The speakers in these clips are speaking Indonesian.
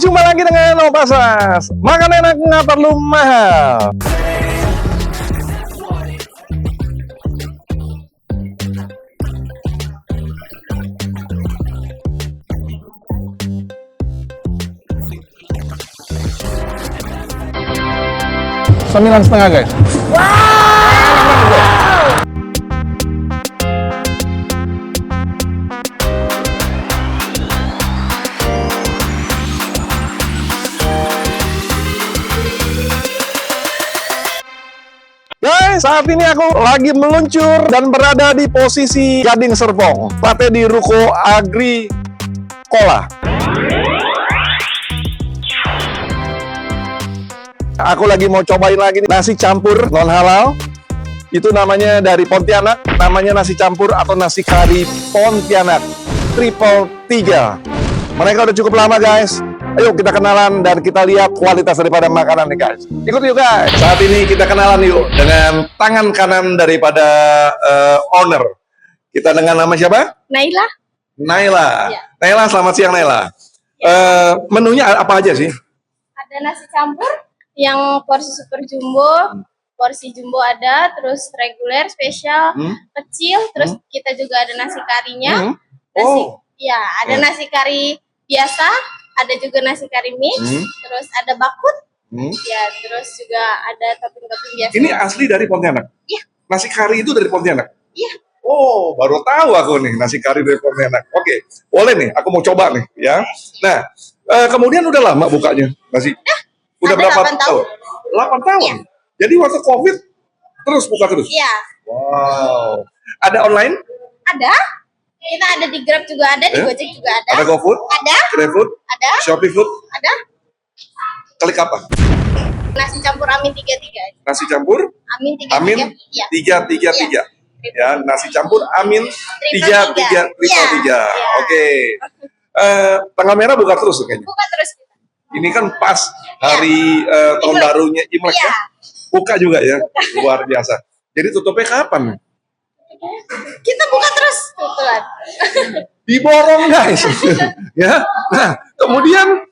jumpa lagi dengan Opasas. Makan enak nggak perlu mahal. Sembilan setengah guys. Guys, saat ini aku lagi meluncur dan berada di posisi Gading Serpong, tepatnya di Ruko Agrikola. Aku lagi mau cobain lagi nih, nasi campur non halal. Itu namanya dari Pontianak, namanya nasi campur atau nasi kari Pontianak Triple 3. Mereka udah cukup lama guys. Ayo kita kenalan dan kita lihat kualitas daripada makanan nih guys. Ikut yuk guys. Saat ini kita kenalan yuk dengan tangan kanan daripada owner. Kita dengan nama siapa? Naila. Naila. Ya. Naila, selamat siang Naila. Menunya apa aja sih? Ada nasi campur yang porsi super jumbo, porsi jumbo ada, terus reguler, spesial, kecil, terus kita juga ada nasi karinya. Nasi, ya, ada nasi kari biasa, ada juga nasi kari mix, terus ada bakut, ya, terus juga ada topping-topping biasa. Ini asli dari Pontianak? Iya. Nasi kari itu dari Pontianak? Iya. Oh, baru tahu aku nih nasi kari dari Pontianak. Oke, boleh nih, aku mau coba nih ya. Nah, kemudian udah lama bukanya nasi? Udah ada berapa 8 tahun? 8 tahun? Iya. Jadi waktu COVID terus buka terus? Iya. Wow. Ada online? Ada. Kita ada di Grab juga ada, di Gojek juga ada. Ada GoFood? Ada. GrabFood? Ada. Shopee Food? Ada. Klik apa? Nasi campur Amin 33. Nasi campur? Amin 33. Amin Iya. 333. Ya, nasi campur Amin 333. Iya. Oke. Tanggal merah buka terus kayaknya. Buka terus kita. Ini kan pas hari tahun Imlek. barunya Imlek Iya. ya. Buka juga ya. Luar biasa. Jadi tutupnya kapan? Kita buka terus kebetulan. Diborong guys. Ya. Nah, kemudian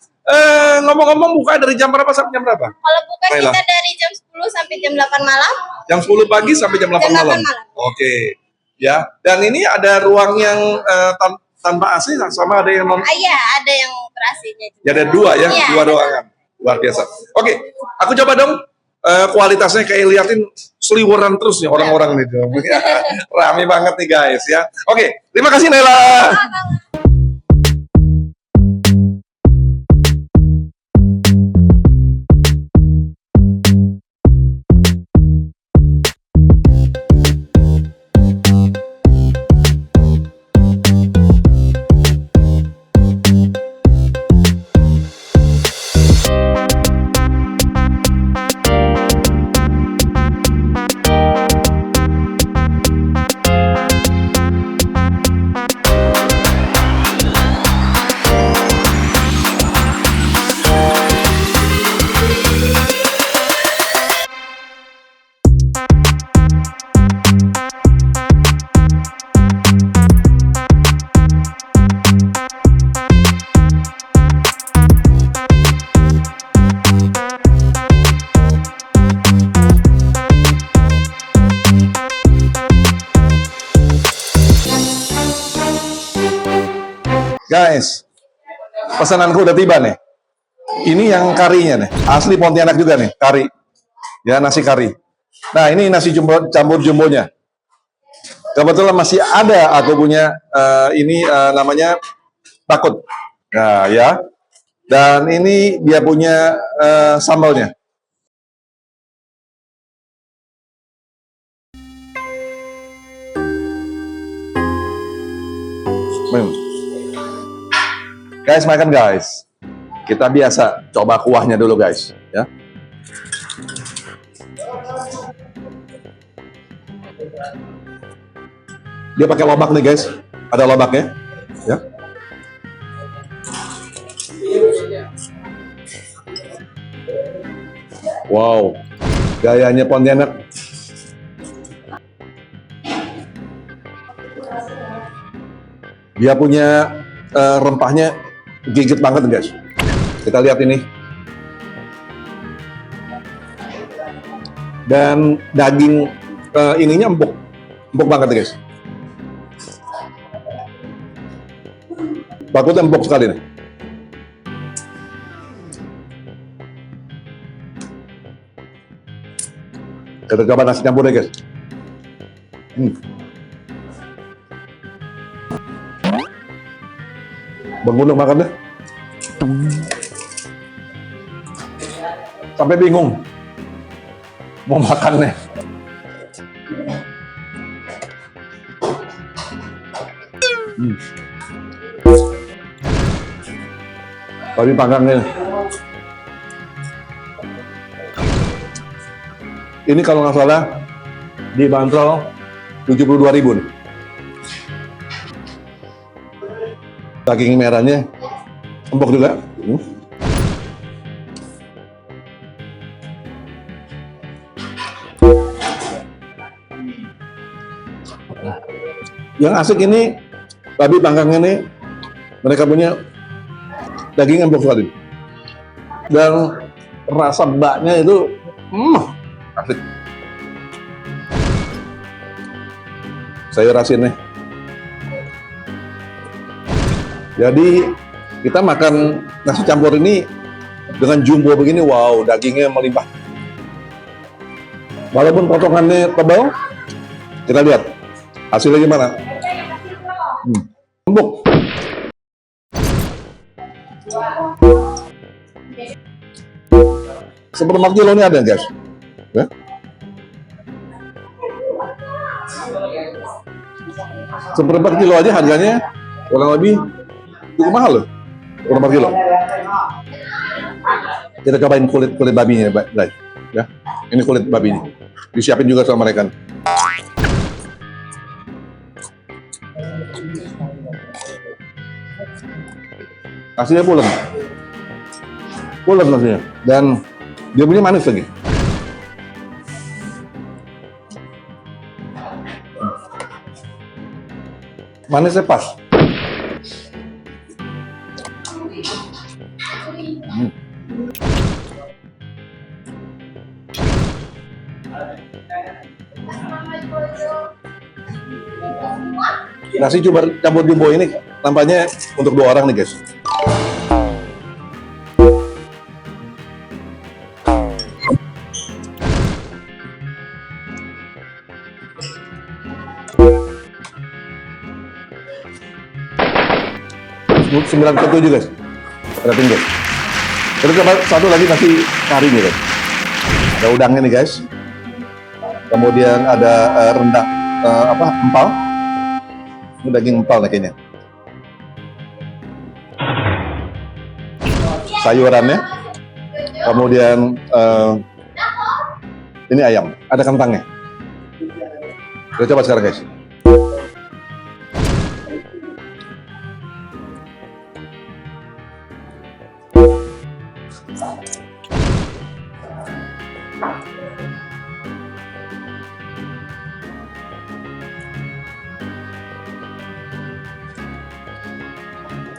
ngomong-ngomong buka dari jam berapa sampai jam berapa? Kalau buka Baiklah. kita dari jam 10 sampai jam 8 malam. Jam 10 pagi sampai jam 8 Jam 8 malam. malam. Oke. Ya. Dan ini ada ruang yang tanpa AC sama ada yang non. Iya, ada yang ber-AC-nya juga. Ya ada dua ya, Iya, dua ada. ruangan. Luar biasa. Oke, aku coba dong. Kualitasnya kayak liatin seliweran terus nih orang-orang nih. Rame banget nih guys ya. Oke, terima kasih Naila. Guys, pesananku udah tiba nih. Ini yang karinya nih, asli Pontianak juga nih, kari. Ya, nasi kari. Nah, ini nasi campur jumbonya. Kebetulan masih ada aku punya ini namanya takut. Nah, ya. Dan ini dia punya sambalnya. Guys, makan guys. Kita biasa coba kuahnya dulu guys, ya. Dia pakai lobak nih guys. Ada lobaknya, ya. Wow, gayanya Pontianak. Dia punya rempahnya gigit banget guys. Kita lihat ini. Dan daging ininya empuk. Empuk banget guys. Bakutnya empuk sekali nih. Kita coba nasi campur deh guys. Bergunung makan deh. Sampai bingung mau makan nih. Babi panggangnya. Ini kalau nggak salah dibanderol 72.000 nih. Daging merahnya empuk juga. Yang asik ini babi panggang ini, mereka punya daging empuk sekali dan rasa baknya itu asik. Saya rasin nih. Jadi kita makan nasi campur ini dengan jumbo begini, wow, dagingnya melimpah. Walaupun potongannya tebal, kita lihat hasilnya gimana. Empuk. Seperempat kilo ini ada guys. Ya? Seperempat kilo aja harganya kurang lebih cukup mahal loh. Seperempat kilo. Kita cobain kulit babinya guys. Ya, ini kulit babinya. Disiapin juga sama mereka. Nasinya pulen. Pulen nasinya. Dan dia punya manis lagi. Manisnya pas. Nasi campur jumbo ini tampaknya untuk 2 orang nih guys. $9,7 guys. Rating guys. Terus coba satu lagi nasi kari nih guys. Ada udangnya nih guys. Kemudian ada rendang empal. Ini daging empal nih kayaknya. Sayurannya. Kemudian ini ayam. Ada kentangnya. Kita coba sekarang guys.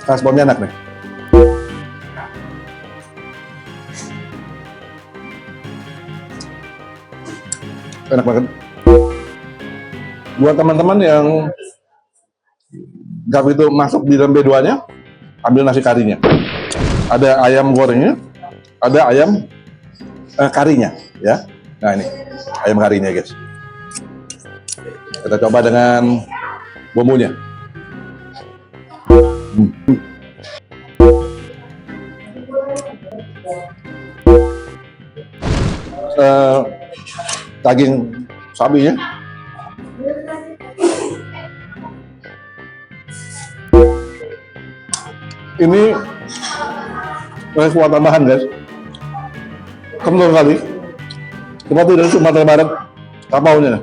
Khas Pontianak nih. Enak banget. Buat teman-teman yang nggak begitu masuk di dalam B2-nya, ambil nasi karinya. Ada ayam gorengnya, ada ayam karinya, ya. Nah ini ayam karinya guys. Kita coba dengan bumbunya. Daging sapinya ini kuah tambahan guys, kental kali seperti dari Sumatera Barat kapaunya.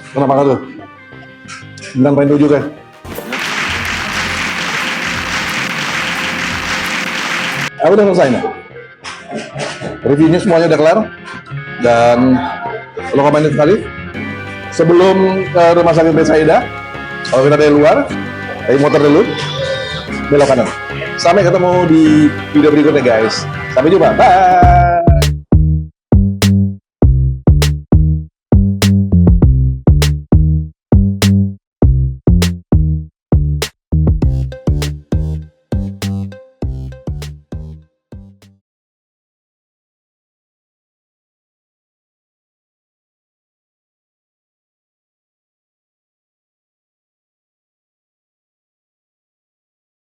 Kenapa tuh? 9,7 guys. Aku udah selesai nih. Reviewnya semuanya udah kelar. Dan lo komenin sekali. Sebelum ke rumah sakit Betsaida, kalau kita dari luar, dari motor dulu, belok kanan. Sampai ketemu di video berikutnya guys. Sampai jumpa. Bye.